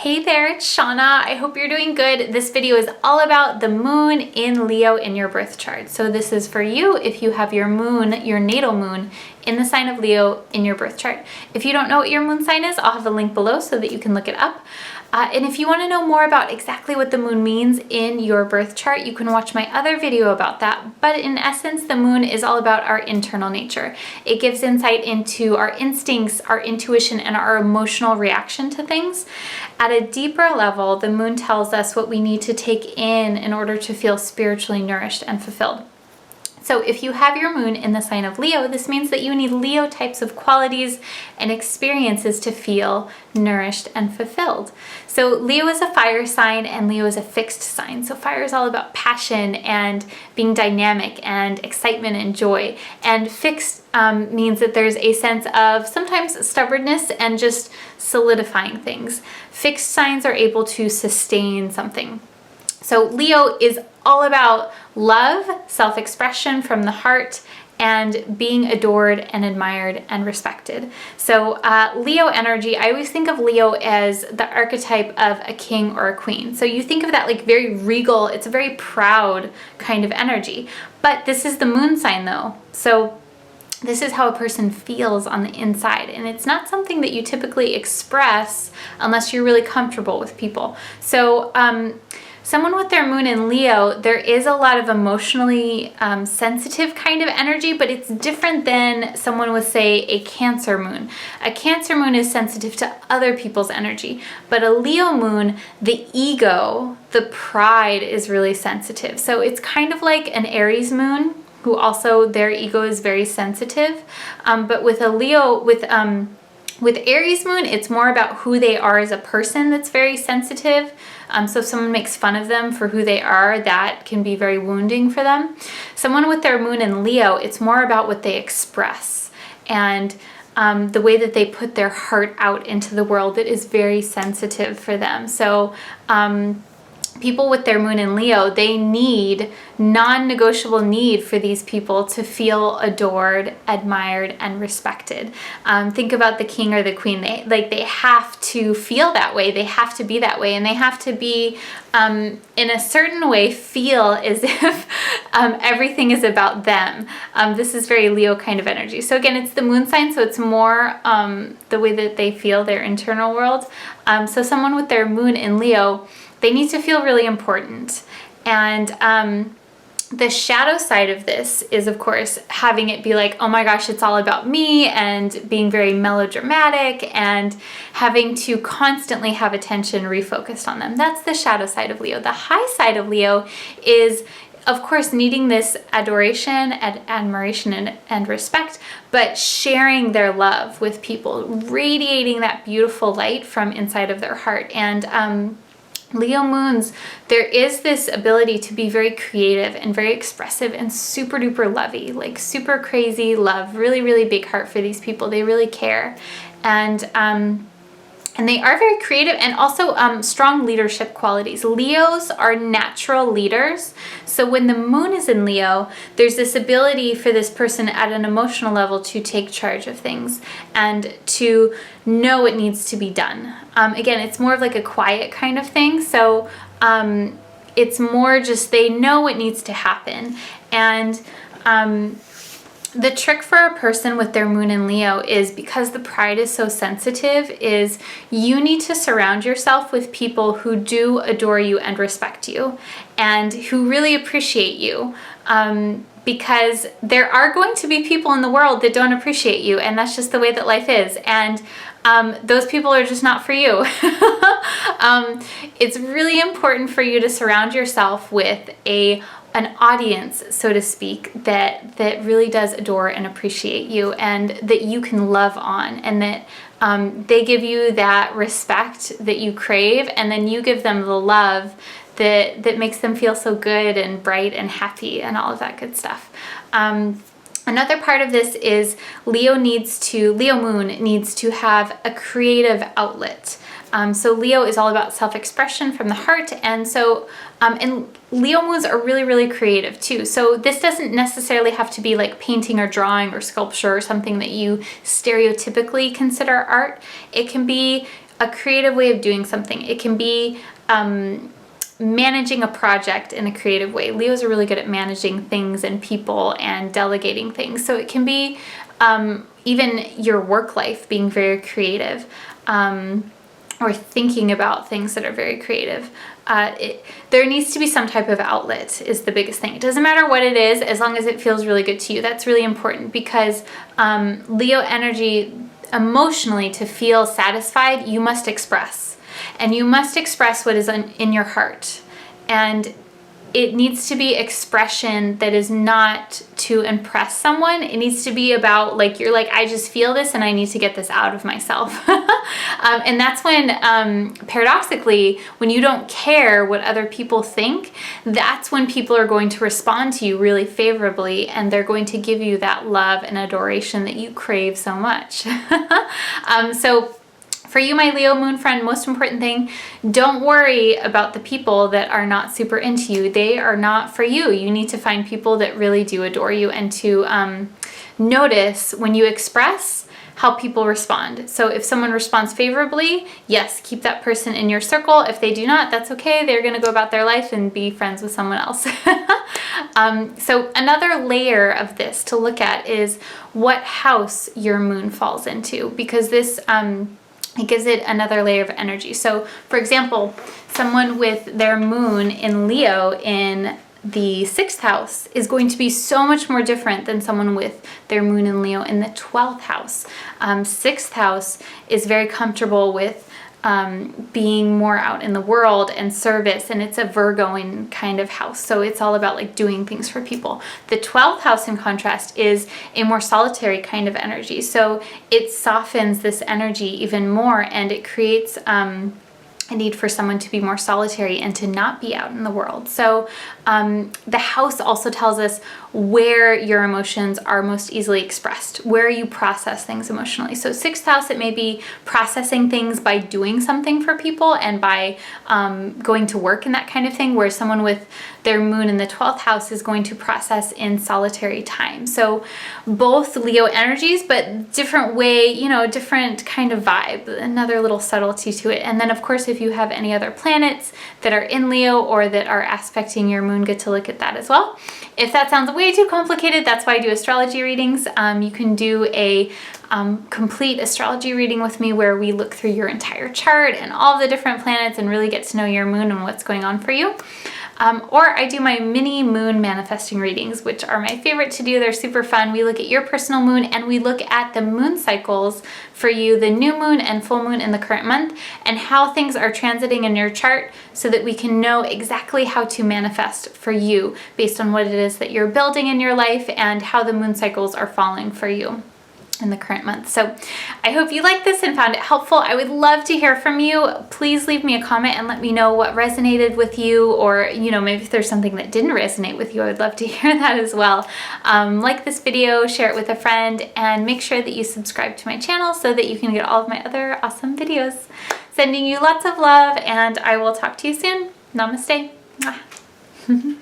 Hey there, it's Shauna. I hope you're doing good. This video is all about the moon in Leo in your birth chart. So this is for you if you have your moon, your natal moon, in the sign of Leo in your birth chart. If you don't know what your moon sign is, I'll have a link below so that you can look it up. And if you want to know more about exactly what the moon means in your birth chart, you can watch my other video about that. But in essence, the moon is all about our internal nature. It gives insight into our instincts, our intuition, and our emotional reaction to things. At a deeper level, the moon tells us what we need to take in order to feel spiritually nourished and fulfilled. So if you have your moon in the sign of Leo, this means that you need Leo types of qualities and experiences to feel nourished and fulfilled. So Leo is a fire sign and Leo is a fixed sign. So fire is all about passion and being dynamic and excitement and joy. And fixed means that there's a sense of sometimes stubbornness and just solidifying things. Fixed signs are able to sustain something. So Leo is all about love, self-expression from the heart, and being adored and admired and respected. So Leo energy, I always think of Leo as the archetype of a king or a queen. So you think of that like very regal, it's a very proud kind of energy. But this is the moon sign though. So this is how a person feels on the inside, and it's not something that you typically express unless you're really comfortable with people. So someone with their moon in Leo, there is a lot of emotionally sensitive kind of energy, but it's different than someone with, say, a Cancer moon. A Cancer moon is sensitive to other people's energy, but a Leo moon, the ego, the pride is really sensitive. So it's kind of like an Aries moon, who also their ego is very sensitive. But with a Leo, with Aries moon, it's more about who they are as a person that's very sensitive. So if someone makes fun of them for who they are, that can be very wounding for them. Someone with their moon in Leo, it's more about what they express and the way that they put their heart out into the world that is very sensitive for them. So people with their moon in Leo, they need non-negotiable need for these people to feel adored, admired, and respected. Think about the king or the queen. They have to feel that way. They have to be that way, and they have to be in a certain way feel as if everything is about them. This is very Leo kind of energy. So again, it's the moon sign, so it's more the way that they feel their internal world. So someone with their moon in Leo, they need to feel really important. And the shadow side of this is, of course, having it be like, oh my gosh, it's all about me, and being very melodramatic and having to constantly have attention refocused on them. That's the shadow side of Leo. The high side of Leo is, of course, needing this adoration and admiration and respect, but sharing their love with people, radiating that beautiful light from inside of their heart. And Leo moons, there is this ability to be very creative and very expressive and super duper lovey, like super crazy love, really, really big heart for these people. They really care. And they are very creative and also strong leadership qualities. Leos are natural leaders. So when the moon is in Leo, there's this ability for this person at an emotional level to take charge of things and to know what needs to be done. Again, it's more of like a quiet kind of thing. So it's more just they know what needs to happen. And the trick for a person with their moon in Leo is, because the pride is so sensitive, is you need to surround yourself with people who do adore you and respect you and who really appreciate you. Because there are going to be people in the world that don't appreciate you, and that's just the way that life is. And those people are just not for you. It's really important for you to surround yourself with an audience, so to speak, that really does adore and appreciate you, and that you can love on, and that they give you that respect that you crave, and then you give them the love that makes them feel so good and bright and happy and all of that good stuff. Another part of this is Leo moon needs to have a creative outlet. So Leo is all about self-expression from the heart, and so and Leo moons are really, really creative too. So this doesn't necessarily have to be like painting or drawing or sculpture or something that you stereotypically consider art. It can be a creative way of doing something. It can be managing a project in a creative way. Leos are really good at managing things and people and delegating things. So it can be even your work life being very creative, or thinking about things that are very creative. There needs to be some type of outlet is the biggest thing. It doesn't matter what it is, as long as it feels really good to you. That's really important, because Leo energy, emotionally, to feel satisfied, you must express. And you must express what is in your heart. And it needs to be expression that is not to impress someone. It needs to be about, like, you're like, I just feel this and I need to get this out of myself. And that's when, paradoxically, when you don't care what other people think, that's when people are going to respond to you really favorably, and they're going to give you that love and adoration that you crave so much. So for you, my Leo moon friend, most important thing, don't worry about the people that are not super into you. They are not for you. You need to find people that really do adore you, and to notice when you express how people respond. So if someone responds favorably, yes, keep that person in your circle. If they do not, that's okay. They're going to go about their life and be friends with someone else. So another layer of this to look at is what house your moon falls into, because this it gives it another layer of energy. So for example, someone with their moon in Leo in the 6th house is going to be so much more different than someone with their moon in Leo in the 12th house. 6th house is very comfortable with being more out in the world and service, and it's a Virgoing kind of house, so it's all about like doing things for people. The 12th house, in contrast, is a more solitary kind of energy, so it softens this energy even more, and it creates a need for someone to be more solitary and to not be out in the world. So the house also tells us where your emotions are most easily expressed, where you process things emotionally. So 6th house, it may be processing things by doing something for people and by going to work and that kind of thing, where someone with their moon in the 12th house is going to process in solitary time. So both Leo energies, but different way, you know, different kind of vibe, another little subtlety to it. And then of course, if you have any other planets that are in Leo or that are aspecting your moon, get to look at that as well. If that sounds way too complicated, that's why I do astrology readings. You can do a complete astrology reading with me where we look through your entire chart and all the different planets and really get to know your moon and what's going on for you. Or I do my mini moon manifesting readings, which are my favorite to do. They're super fun. We look at your personal moon and we look at the moon cycles for you, the new moon and full moon in the current month, and how things are transiting in your chart so that we can know exactly how to manifest for you based on what it is that you're building in your life and how the moon cycles are falling for you in the current month. So I hope you liked this and found it helpful. I would love to hear from you. Please leave me a comment and let me know what resonated with you, or, you know, maybe if there's something that didn't resonate with you, I would love to hear that as well. Like this video, share it with a friend, and make sure that you subscribe to my channel so that you can get all of my other awesome videos. Sending you lots of love, and I will talk to you soon. Namaste. Mwah.